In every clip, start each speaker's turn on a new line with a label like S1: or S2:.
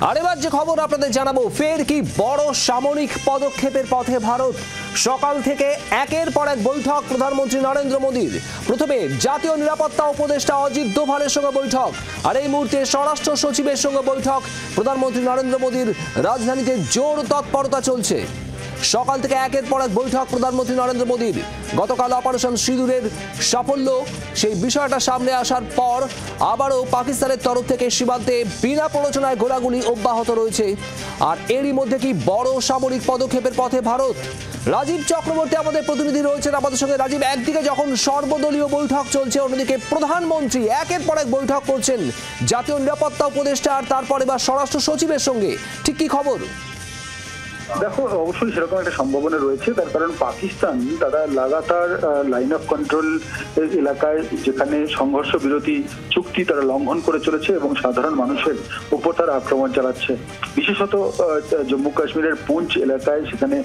S1: আর এবার যে খবর আপনাদের জানাবো, ফের কি বড় সামরিক পদক্ষেপের পথে ভারত। সকাল থেকে একের পর এক বৈঠক প্রধানমন্ত্রী নরেন্দ্র মোদীর। প্রথমে জাতীয় নিরাপত্তা উপদেষ্টা অজিত দোভালের সঙ্গে বৈঠক, আর এই মুহূর্তে স্বরাষ্ট্র সচিবের সঙ্গে বৈঠক। প্রধানমন্ত্রী নরেন্দ্র মোদীর রাজধানীতে জোর তৎপরতা চলছে। সকাল থেকে একের পর এক বৈঠক প্রধানমন্ত্রী নরেন্দ্র মোদীর। গতকাল অপারেশন সিঁদুরের সাফল্য, সেই বিষয়টা সামনে আসার পর আবারও পাকিস্তানের তরফ থেকে সীমান্তে বিনা প্ররোচনায় গোলাগুলি অব্যাহত রয়েছে। আর এরই মধ্যে কি বড় সামরিক পদক্ষেপের পথে ভারত। রাজীব চক্রবর্তী আমাদের প্রতিনিধি রয়েছেন আমাদের সঙ্গে। রাজীব, একদিকে যখন সর্বদলীয় বৈঠক চলছে, অন্যদিকে প্রধানমন্ত্রী একের পর এক বৈঠক করছেন জাতীয় নিরাপত্তা উপদেষ্টা আর তারপরে বা স্বরাষ্ট্র সচিবের সঙ্গে, ঠিক কি খবর?
S2: দেখো, অবশ্যই সেরকম একটা সম্ভাবনা রয়েছে। তার কারণ পাকিস্তান তারা লাগাতার লাইন অফ কন্ট্রোল এলাকায়, যেখানে সংঘর্ষ বিরতি চুক্তি তারা লঙ্ঘন করে চলেছে এবং সাধারণ মানুষের উপর তারা আক্রমণ চালাচ্ছে। বিশেষত জম্মু কাশ্মীরের পুঞ্চ এলাকায়, সেখানে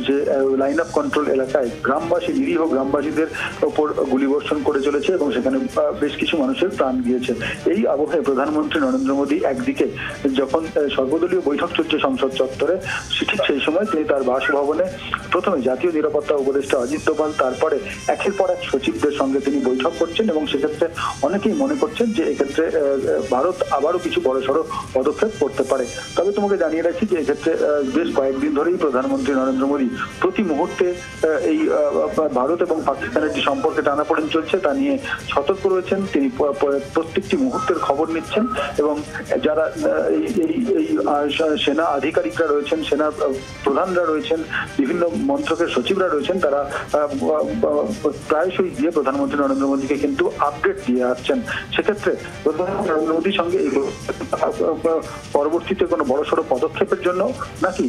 S2: যে লাইন অফ কন্ট্রোল এলাকায় গ্রামবাসী, নিরীহ গ্রামবাসীদের ওপর গুলিবর্ষণ করে চলেছে এবং সেখানে বেশ কিছু মানুষের প্রাণ গিয়েছে। এই আবহে প্রধানমন্ত্রী নরেন্দ্র মোদী একদিকে যখন সর্বদলীয় বৈঠক চলছে সংসদ চত্বরে, ঠিক সেই সময় তিনি তার বাসভবনে প্রথমে জাতীয় নিরাপত্তা উপদেষ্টা অজিত দোভাল, তারপরে একের পর এক সচিবদের সঙ্গে তিনি বৈঠক করছেন এবং সেক্ষেত্রে অনেকেই মনে করছেন যে এক্ষেত্রে ভারত আবারও কিছু বড়সড় পদক্ষেপ করতে পারে। তবে তোমাকে জানিয়ে রাখি যে এক্ষেত্রে বেশ কয়েকদিন ধরেই প্রধানমন্ত্রী নরেন্দ্র মোদী প্রতি মুহূর্তে এই ভারত এবং পাকিস্তানের যে সম্পর্কে টানাপোড়েন চলছে তা নিয়ে সতর্ক রয়েছেন। তিনি প্রত্যেকটি মুহূর্তের খবর নিচ্ছেন এবং যারা এই সেনা আধিকারিকরা রয়েছেন, সেনা প্রধানরা রয়েছেন, বিভিন্ন মন্ত্রকের সচিবরা রয়েছেন, তারা প্রায়শই গিয়ে প্রধানমন্ত্রী নরেন্দ্র মোদীকে কিন্তু আপডেট দিয়ে আসছেন। সেক্ষেত্রে প্রধানমন্ত্রী নরেন্দ্র মোদীর সঙ্গে পরবর্তীতে কোনো বড়সড় পদক্ষেপের জন্য নাকি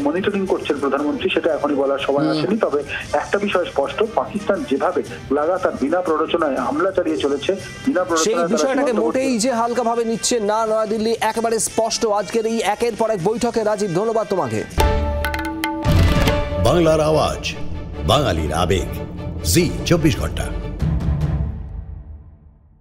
S2: মনিটরিং করছেন প্রধানমন্ত্রী, সেটা এখনই বলার সময় আসেনি। তবে একটা বিষয় স্পষ্ট, পাকিস্তান যেভাবে লাগাতার বিনা প্ররোচনায় হামলা চালিয়ে চলেছে, বিনা প্ররোচনায়
S1: বিষয়টাকে মোটেই যে হালকা ভাবে নিচ্ছে না নয়াদিল্লি, একেবারে স্পষ্ট আজকের এই একের পর এক বৈঠকে। রাজীব, ধন্যবাদ তোমাকে।
S3: বাংলার আওয়াজ, বাঙালির আবেগ, জি 24 ঘন্টা।